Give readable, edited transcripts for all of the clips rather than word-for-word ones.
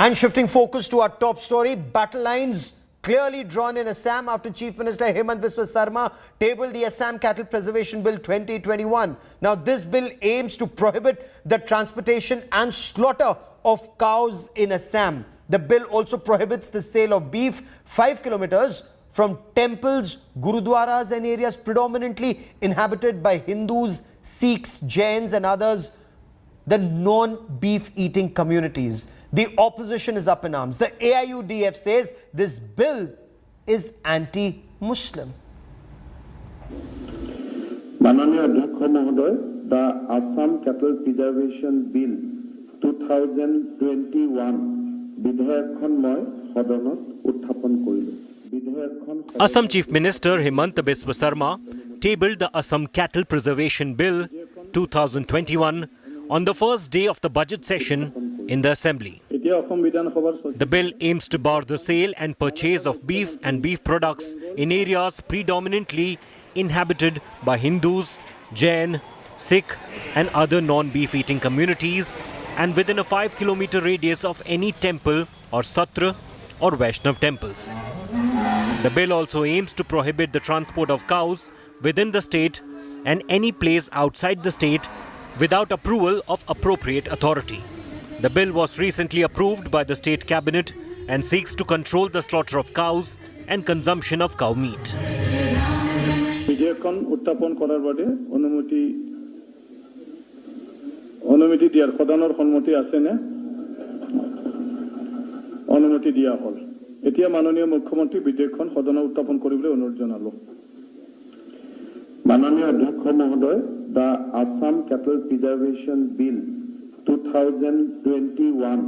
And shifting focus to our top story, battle lines clearly drawn in Assam after Chief Minister Hemant Biswa Sarma tabled the Assam Cattle Preservation Bill 2021. Now, this bill aims to prohibit the transportation and slaughter of cows in Assam. The bill also prohibits the sale of beef 5 kilometers from temples, gurudwaras and areas predominantly inhabited by Hindus, Sikhs, Jains and others, the non-beef eating communities. The opposition is up in arms. The AIUDF says this bill is anti-Muslim. Mananiya Adhyaksh Mohoday, the Assam Cattle Preservation Bill 2021 Bidhayakhon moi Hodanot Utthapan Korilu. Assam Chief Minister Hemant Biswa Sarma tabled the Assam Cattle Preservation Bill 2021 on the first day of the budget session in the Assembly. The bill aims to bar the sale and purchase of beef and beef products in areas predominantly inhabited by Hindus, Jain, Sikh and other non-beef eating communities and within a 5-kilometer radius of any temple or Satra or Vaishnav temples. The bill also aims to prohibit the transport of cows within the state and any place outside the state without approval of appropriate authority. The bill was recently approved by the state cabinet and seeks to control the slaughter of cows and consumption of cow meat. এতিয়া মাননীয় মুখ্যমন্ত্রী বিধেয়কখন সদনত উত্থাপন কৰিবলৈ অনুৰোধ জনালো। মাননীয় অধ্যক্ষ মহোদয়, the Assam Cattle Preservation Bill 2021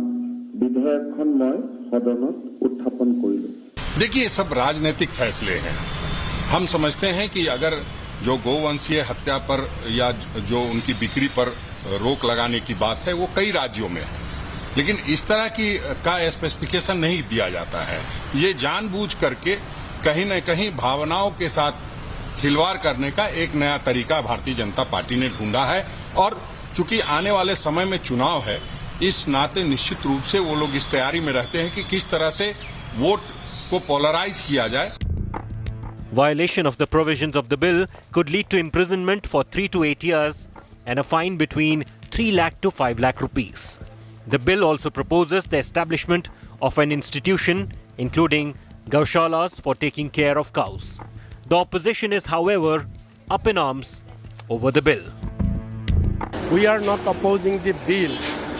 বিধেয়কখন মই সদনত উত্থাপন কৰিলো। देखिए, सब राजनीतिक फैसले हैं। हम समझते हैं कि अगर जो गोवंशीय हत्या पर या जो उनकी बिक्री पर रोक लगाने की बात है वो कई राज्यों में है, लेकिन इस तरह का स्पेसिफिकेशन नहीं दिया जाता है। ये जानबूझ करके कहीं न कहीं भावनाओं के साथ खिलवाड़ करने का एक नया तरीका भारतीय जनता पार्टी ने ढूंढा है और चूंकि आने वाले समय में चुनाव है, इस नाते निश्चित रूप से वो लोग इस तैयारी में रहते हैं कि किस तरह से वोट को पोलराइज किया जाए। Violation of the provisions of the bill could lead to imprisonment for 3 to 8 years and a fine between 3 lakh to 5 lakh rupees. The bill also proposes the establishment of an institution including gaushalas for taking care of cows. The opposition is, however, up in arms over the bill. We are not opposing the bill.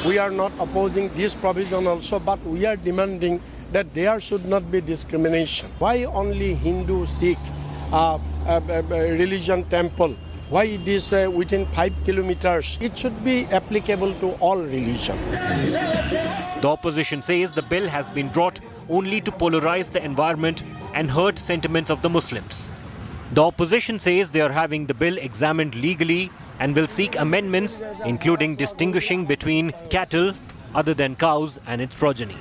We are not opposing this provision also, but we are demanding that there should not be discrimination. Why only Hindu, Sikh, religion temple? Why this within 5 kilometers? It should be applicable to all religion. The opposition says the bill has been brought only to polarize the environment and hurt sentiments of the Muslims. The opposition says they are having the bill examined legally and will seek amendments, including distinguishing between cattle other than cows and its progeny.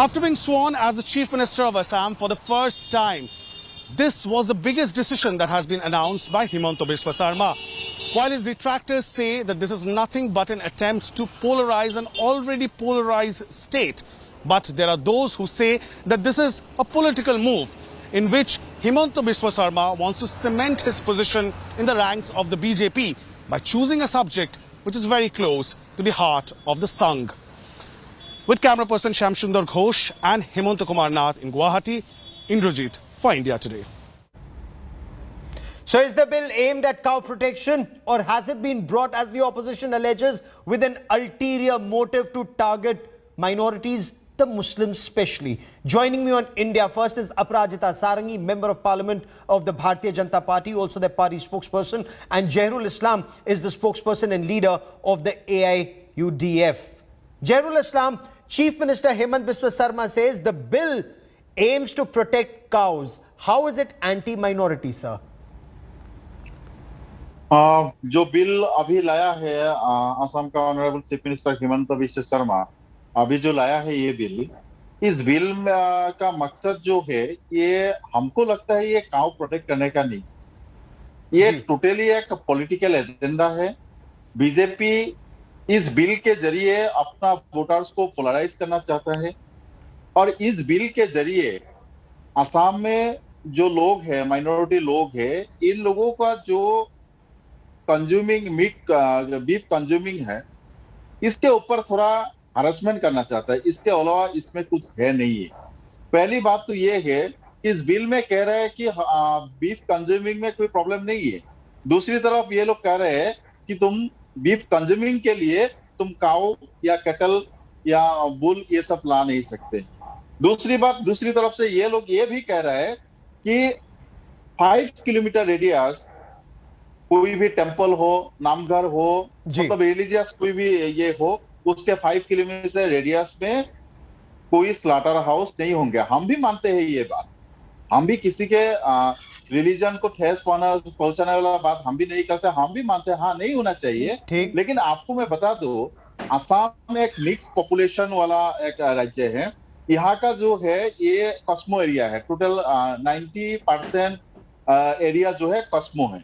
After being sworn as the Chief Minister of Assam for the first time, this was the biggest decision that has been announced by Hemanta Biswa Sarma. While his detractors say that this is nothing but an attempt to polarize an already polarized state, but there are those who say that this is a political move in which Hemanta Biswa Sarma wants to cement his position in the ranks of the BJP by choosing a subject which is very close to the heart of the Sangh. With camera person Shamsundar Ghosh and Hemanta Kumar Nath in Guwahati, Indrajit for India Today. So is the bill aimed at cow protection, or has it been brought, as the opposition alleges, with an ulterior motive to target minorities, the Muslims especially? Joining me on India First is Aparajita Sarangi, Member of Parliament of the Bharatiya Janata Party, also the party spokesperson, and Jairul Islam is the spokesperson and leader of the AIUDF. Jairul Islam, Chief Minister Hemant Biswa Sarma says the bill aims to protect cows. How is it anti-minority, sir? जो bill अभी लाया है असम का honourable chief minister Hemant Biswa Sharma, अभी जो लाया है ये बिल, इस बिल का मकसद जो है ये हमको लगता है ये काउ प्रोटेक्ट करने का नहीं, ये टोटली एक पॉलिटिकल एजेंडा है। बीजेपी इस बिल के जरिए अपना वोटर्स को पोलराइज करना चाहता है और इस बिल के जरिए असम में जो लोग हैं, माइनॉरिटी लोग हैं, इन लोगों का जो कंज्यूमिंग बीफ कंज्यूमिंग है, इसके ऊपर थोड़ा हरासमेंट करना चाहता है। इसके अलावा इसमें कुछ है नहीं है। पहली बात तो ये है, इस बिल में कह रहे हैं कि बीफ कंज्यूमिंग में कोई प्रॉब्लम नहीं है। दूसरी तरफ ये लोग कह रहे हैं कि तुम बीफ कंज्यूमिंग के लिए तुम काऊ या कैटल या बुल ये सब ला नहीं सकते। दूसरी तरफ से ये लोग ये भी कह रहे हैं कि 5 किलोमीटर रेडियस कोई भी टेंपल हो, नामघर हो, मतलब रिलीजियस कोई भी ये हो, उसके 5 किलोमीटर रेडियस में कोई स्लॉटर हाउस नहीं होंगे। हम भी मानते हैं ये बात, हम भी किसी के रिलीजन को ठेस पहुंचाने वाला बात हम भी नहीं करते, हम भी मानते हैं हाँ नहीं होना चाहिए। लेकिन आपको मैं बता दूं, असम एक मिक्स पॉपुलेशन वाला एक राज्य है। यहाँ का जो है ये कस्मो एरिया है, टोटल 90% एरिया जो है कस्मो है।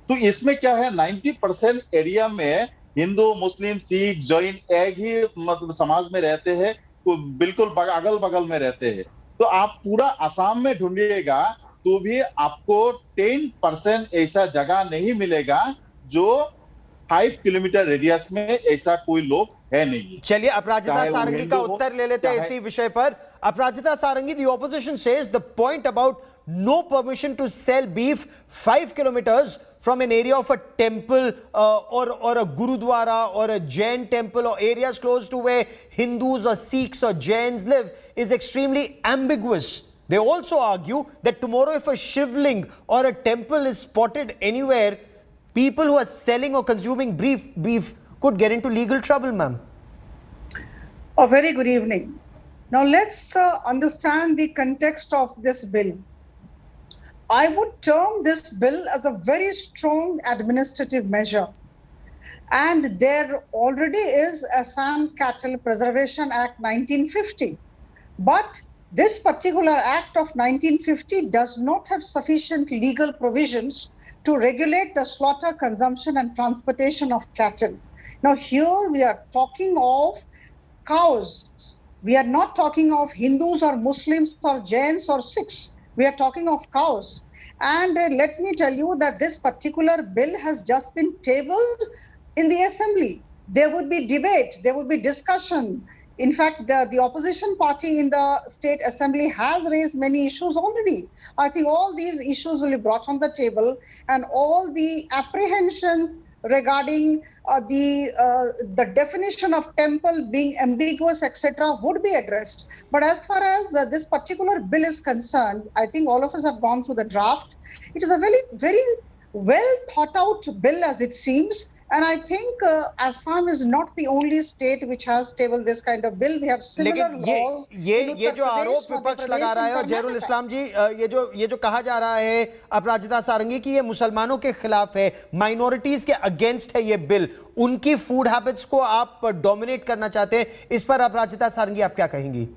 तो इसमें क्या है, 90% एरिया में हिंदू, मुस्लिम, सिख, जैन एक ही मतलब समाज में रहते हैं, तो बिल्कुल अगल बगल में रहते हैं। तो आप पूरा असम में ढूंढिएगा तो भी आपको 10% ऐसा जगह नहीं मिलेगा जो 5 किलोमीटर रेडियस में ऐसा कोई लोग है नहीं। चलिए अपराजिता सारंगी का उत्तर ले लेते हैं इसी विषय पर। Aparajita Sarangi, the opposition says the point about no permission to sell beef 5 kilometers from an area of a temple or a gurudwara or a Jain temple or areas close to where Hindus or Sikhs or Jains live is extremely ambiguous. They also argue that tomorrow if a shivling or a temple is spotted anywhere, people who are selling or consuming beef could get into legal trouble, ma'am. A very good evening. Now let's understand the context of this bill. I would term this bill as a very strong administrative measure. And there already is Assam Cattle Preservation Act 1950. But this particular act of 1950 does not have sufficient legal provisions to regulate the slaughter, consumption and transportation of cattle. Now here we are talking of cows. We are not talking of Hindus or Muslims or Jains or Sikhs. We are talking of cows. And let me tell you that this particular bill has just been tabled in the assembly. There would be debate, there would be discussion. In fact, the opposition party in the state assembly has raised many issues already. I think all these issues will be brought on the table, and all the apprehensions regarding the definition of temple being ambiguous, etc., would be addressed. But as far as this particular bill is concerned, I think all of us have gone through the draft. It is a very, very well thought out bill as it seems. And I think Assam is not the only state which has tabled this kind of bill. We have similar laws. ये जो आरोप विपक्ष लगा रहा है, और जहरुल इस्लाम जी, ये जो कहा जा रहा है अपराजिता सारंगी की ये मुसलमानों के खिलाफ है, माइनॉरिटीज के अगेंस्ट है ये बिल, उनकी फूड हैबिट्स को आप डोमिनेट करना चाहते हैं, इस पर अपराजिता सारंगी आप क्या कहेंगी?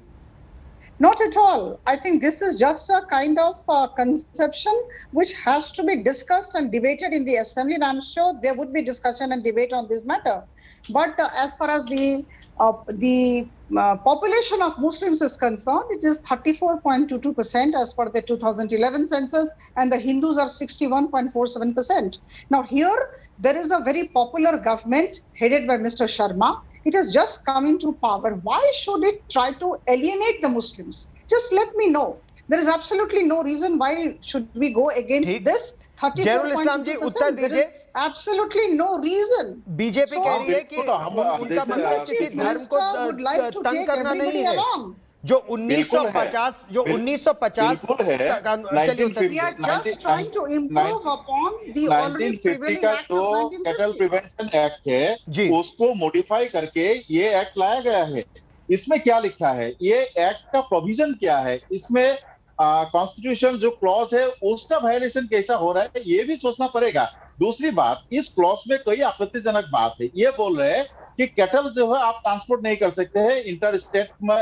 Not at all. I think this is just a kind of conception which has to be discussed and debated in the assembly, and I'm sure there would be discussion and debate on this matter. But as far as the population of Muslims is concerned, it is 34.22% as per the 2011 census, and the Hindus are 61.47%. Now here, there is a very popular government headed by Mr. Sharma. It has just come into power. Why should it try to alienate the Muslims? Just let me know. There is absolutely no reason why should we go against this. 34.2%. There is absolutely no reason. BJP कह रही है कि उनका मकसद किसी धर्म को तंग करना नहीं है। जो 1950 we are just trying to improve upon the already prevailing act of 1950. Cattle prevention act है, उसको मॉडिफाई करके ये एक्ट लाया गया है। इसमें क्या लिखा है, ये एक्ट का प्रोविजन क्या है, इसमें कॉन्स्टिट्यूशन जो क्लॉज है उसका वायलेशन कैसा हो रहा है, ये भी सोचना पड़ेगा। दूसरी बात, इस क्लॉज में कोई आपत्तिजनक बात है, ये बोल रहे हैं कि कैटल जो है आप ट्रांसपोर्ट नहीं कर सकते हैं इंटर स्टेट में,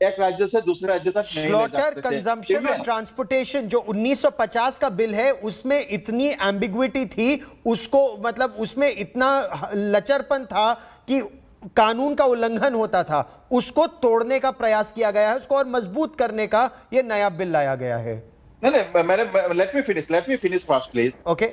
एक राज्य से दूसरे राज्य तक नहीं ले जा स्लॉटर, सकते थे। कंजम्पशन और Even- ट्रांसपोर्टेशन जो 1950 का बिल है उसमें इतनी एम्बिग्विटी थी, उसको मतलब उसमें इतना लचरपन था कि कानून का उल्लंघन होता था, उसको तोड़ने का प्रयास किया गया है, उसको और मजबूत करने का ये नया बिल लाया गया है। नहीं मैंने let me finish first please. Okay,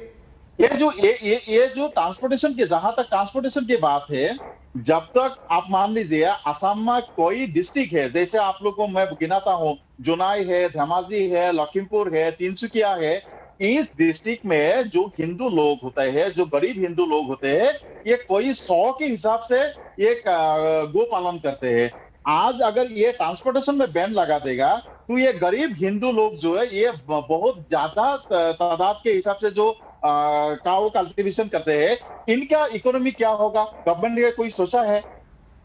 ये जो ट्रांसपोर्टेशन की, जहां तक ट्रांसपोर्टेशन की बात है, जब तक आप मान लीजिए असम में कोई डिस्ट्रिक्ट है, जैसे आप लोग को मैं गिनाता हूं, जोनाई है, धेमाजी है, लखीमपुर है, तिनसुकिया है, इस डिस्ट्रिक्ट में जो हिंदू लोग होते हैं, जो गरीब हिंदू लोग होते हैं, ये कोई 100 के हिसाब से ये गो पालन करते हैं। आज अगर ये ट्रांसपोर्टेशन में बैन लगा देगा तो ये गरीब हिंदू लोग जो है ये बहुत ज्यादा तादाद के हिसाब से जो काऊ कल्टीवेशन करते हैं, इनका इकोनॉमी क्या होगा? गवर्नमेंट ने कोई सोचा है?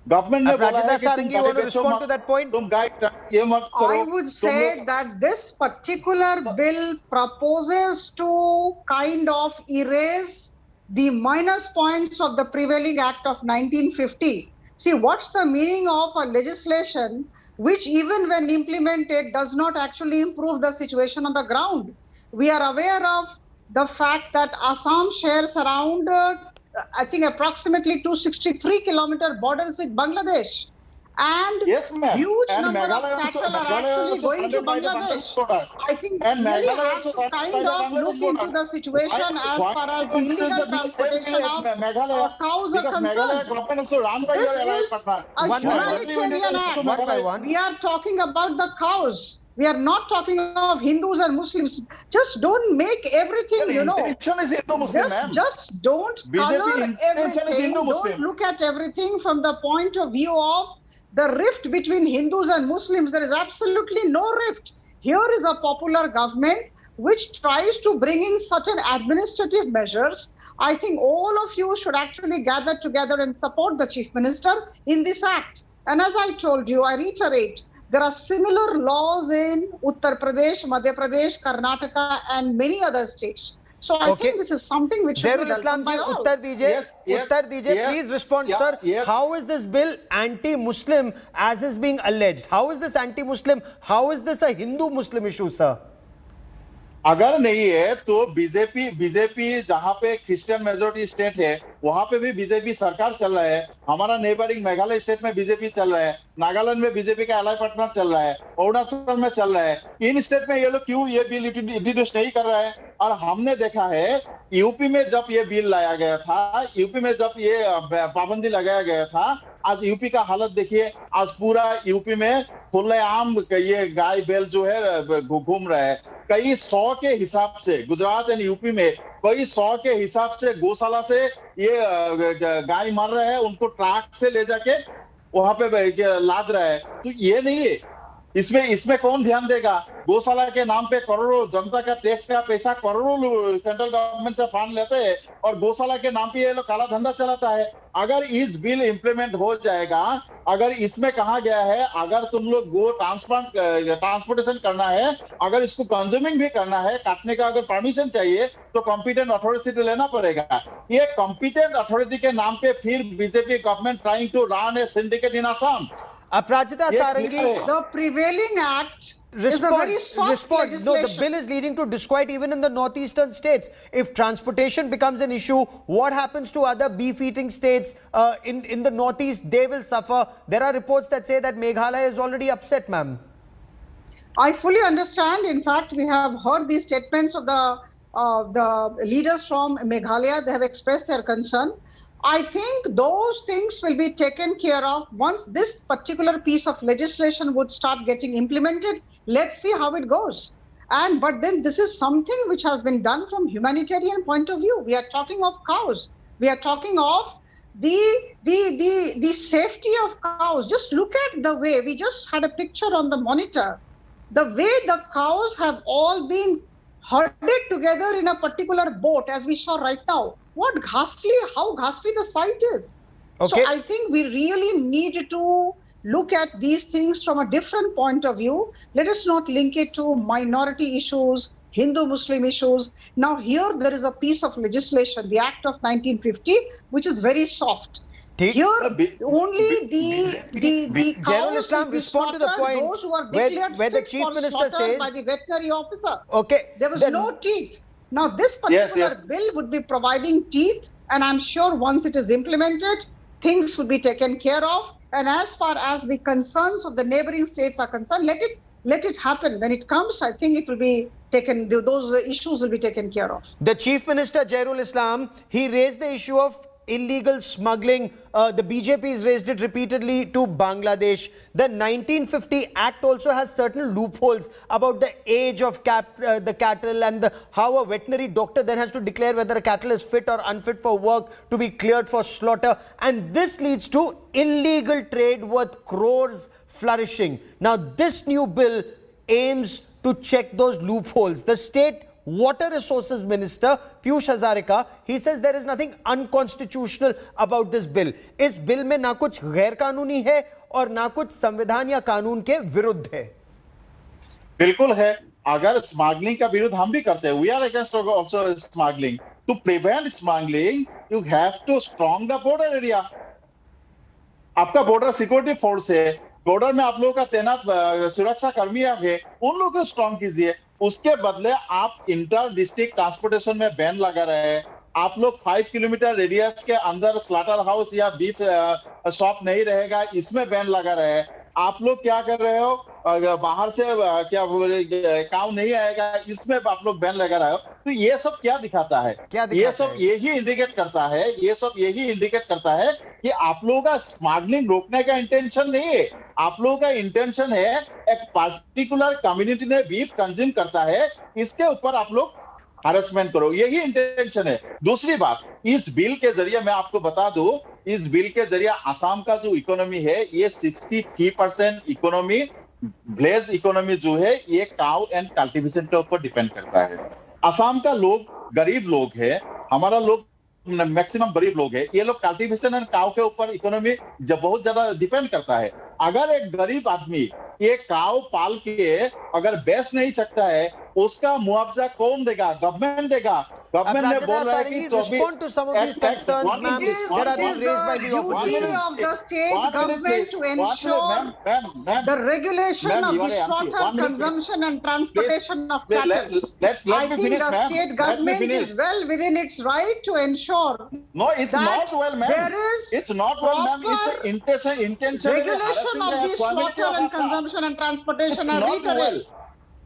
गवर्नमेंट ने बोला है Rajendra कि तुम Sarangi, you want to respond to that point? तुम गाय ये मत करो। I would तुम say लोग- that this particular bill proposes to kind of erase the minus points of the prevailing act of 1950. See, what's the meaning of a legislation which even when implemented does not actually improve the situation on the ground? We are aware of the fact that Assam shares around, I think approximately 263 kilometer borders with Bangladesh. And Yes, ma'am. huge And number of Meghalaya also- cattle are Meghalaya actually also going to surrounded by the Bangladesh. Bangladesh border. I think And we really Meghalaya have also to surrounded kind by the of Bangladesh look into border. the situation as far as the illegal transportation of cows are Meghalaya concerned. government also run by This your allied is partner. a One by one. humanitarian act. One by one. We are talking about the cows. We are not talking of Hindus and Muslims. Just don't make everything, you know. Intention is Hindu-Muslim, ma'am. Just don't BJP color intention is everything. Hindu-Muslim. Don't look at everything from the point of view of the rift between Hindus and Muslims. There is absolutely no rift. Here is a popular government which tries to bring in certain administrative measures. I think all of you should actually gather together and support the Chief Minister in this act. And as I told you, I reiterate, there are similar laws in Uttar Pradesh, Madhya Pradesh, Karnataka, and many other states. So I Okay. think this is something which should be Zairul Islam welcomed by ji, all. उत्तर दीजिए, Yes, yes, उत्तर दीजिए, yes, please respond, yeah, sir. yes. How is this bill anti-Muslim as is being alleged? How is this anti-Muslim? How is this a Hindu-Muslim issue, sir? अगर नहीं है तो BJP जहां पे Christian majority state है वहां पे भी बीजेपी सरकार चल रहा है। हमारा नेबरिंग मेघालय स्टेट में बीजेपी चल रहा है, नागालैंड में बीजेपी का एलाई पार्टनर चल रहा है, अरुणाचल में चल रहा है। इन स्टेट में ये लोग क्यों ये बिल इंट्रोड्यूस नहीं कर रहा है? और हमने देखा है यूपी में जब ये बिल लाया गया था, यूपी में जब ये पाबंदी लगाया गया था, आज यूपी का हालत देखिए। आज पूरा यूपी में खुलेआम ये गाय बैल जो है घूम रहा है। कई 100 के हिसाब से गुजरात एंड यूपी में कई 100 के हिसाब से गौशाला से ये गाय मर रहे हैं, उनको ट्रक से ले जाके वहां पे लाद रहा है। तो ये नहीं है, इसमें कौन ध्यान देगा? गौशाला के नाम पे करोड़ों जनता का टैक्स का पैसा करोड़ों सेंट्रल गवर्नमेंट से फंड लेते हैं और गौशाला के नाम पे ये लोग काला धंधा चलाता है। अगर इस बिल इंप्लीमेंट हो जाएगा, अगर इसमें कहा गया है अगर तुम लोग गो ट्रांसपोर्टेशन करना है, अगर इसको कंज्यूमिंग भी करना है, काटने का अगर परमिशन चाहिए तो कॉम्पिटेंट अथॉरिटी से लेना पड़ेगा। ये कॉम्पिटेंट अथॉरिटी के नाम पे फिर BJP government trying to run a syndicate in Assam. Aparajita Yes, Sarangi, yes. The prevailing act is a very soft No, the legislation. bill is leading to disquiet even in the northeastern states. If transportation becomes an issue, what happens to other beef-eating states in the northeast? They will suffer. There are reports that say that Meghalaya is already upset, ma'am. I fully understand. In fact, we have heard these statements of the leaders from Meghalaya. They have expressed their concern. I think those things will be taken care of once this particular piece of legislation would start getting implemented. Let's see how it goes. But then this is something which has been done from humanitarian point of view. We are talking of cows. We are talking of the safety of cows. Just look at the way we just had a picture on the monitor. The way the cows have all been herded together in a particular boat, as we saw right now. How ghastly the sight is. Okay. So I think we really need to look at these things from a different point of view. Let us not link it to minority issues, Hindu-Muslim issues. Now here there is a piece of legislation, the Act of 1950, which is very soft. ठीक? Here, only the Zainul cows Islam, will be respond to the slaughtered, point those who are where- declared where the fit Chief for Minister slaughter says- by the veterinary officer. Okay. There was then- no teeth. Now, this particular yes. bill would be providing teeth, and I'm sure once it is implemented, things would be taken care of. And as far as the concerns of the neighboring states are concerned, let it happen. When it comes, I think it will be taken. Those issues will be taken care of. The Chief Minister, Zairul Islam, he raised the issue of illegal smuggling. The BJP has raised it repeatedly to Bangladesh. The 1950 Act also has certain loopholes about the age of the cattle and how a veterinary doctor then has to declare whether a cattle is fit or unfit for work to be cleared for slaughter. And this leads to illegal trade worth crores flourishing. Now, this new bill aims to check those loopholes. The State Water Resources Minister Piyush Hazarika, he says there is nothing unconstitutional about this bill. इस bill में ना कुछ गैर कानूनी है और ना कुछ संविधान या कानून के विरुद्ध है. बिल्कुल है. अगर स्मगलिंग का विरोध हम भी करते हैं, we are against also smuggling. To prevent smuggling you have to strong the border area. आपका बॉर्डर सिक्योरिटी फोर्स है, बॉर्डर में आप लोगों का तैनात सुरक्षा कर्मी है, उन लोगों को स्ट्रॉन्ग कीजिए. उसके बदले आप इंटर डिस्ट्रिक्ट ट्रांसपोर्टेशन में बैन लगा रहे हैं. आप लोग 5 किलोमीटर रेडियस के अंदर स्लॉटर हाउस या बीफ शॉप नहीं रहेगा, इसमें बैन लगा रहे हैं. आप लोग क्या कर रहे हो, बाहर से क्या काउ नहीं आएगा, इसमें आप लोग बैन लगा रहे हो. तो ये सब क्या दिखाता है? ये सब यही इंडिकेट करता है, ये सब यही इंडिकेट करता है कि आप लोगों का स्मगलिंग रोकने का इंटेंशन नहीं है. आप लोगों का इंटेंशन है एक पर्टिकुलर कम्युनिटी ने बीफ कंज्यूम करता है, इसके ऊपर आप लोग हरेसमेंट करो. यही इंटेंशन है. दूसरी बात, इस बिल के जरिए मैं आपको बता दूं, इस बिल के जरिए असम का जो इकोनॉमी है, ये 63% इकोनॉमी, विलेज इकोनॉमी जो है, ये काउ एंड कल्टीवेशन के ऊपर डिपेंड करता है. असम का लोग गरीब लोग है, हमारा लोग मैक्सिमम गरीब लोग है. ये लोग कल्टीवेशन एंड काउ के ऊपर इकोनॉमी जब बहुत ज्यादा डिपेंड करता है. अगर एक गरीब आदमी ये काउ पाल के अगर बेच नहीं सकता है, उसका मुआवजा कौन देगा? गवर्नमेंट देगा. गवर्नमेंट ने बोल रहा है कि respond to some of these concerns, ma'am, that have been raised by the duty opposition. of the state government to ensure the regulation of the slaughter, consumption and transportation of cattle. I think the state government is well within its right to ensure No, it's that not well, ma'am. there is It's not well, ma'am. It's an intention. regulation of the slaughter and consumption and transportation. I reiterate.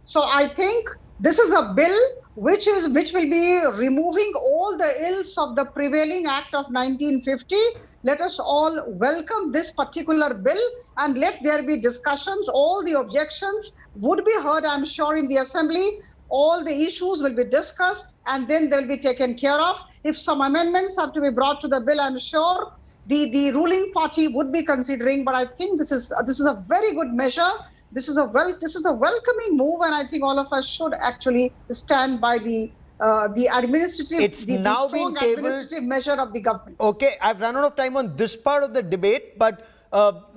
So I think this is a bill which will be removing all the ills of the prevailing act of 1950. Let us all welcome this particular bill and let there be discussions. All the objections would be heard, I'm sure, in the assembly. All the issues will be discussed and then they'll be taken care of. If some amendments have to be brought to the bill, I'm sure the ruling party would be considering. But I think this is a very good measure. This is a welcoming move, and I think all of us should actually stand by the administrative, It's the now strong being tabled- administrative measure of the government. Okay, I've run out of time on this part of the debate, but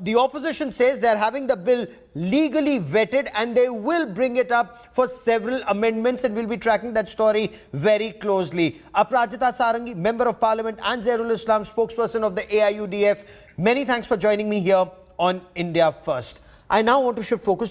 the opposition says they're having the bill legally vetted and they will bring it up for several amendments, and we'll be tracking that story very closely. Aparajita Sarangi, Member of Parliament and Zairul Islam, spokesperson of the AIUDF, many thanks for joining me here on India First. I now want to shift focus to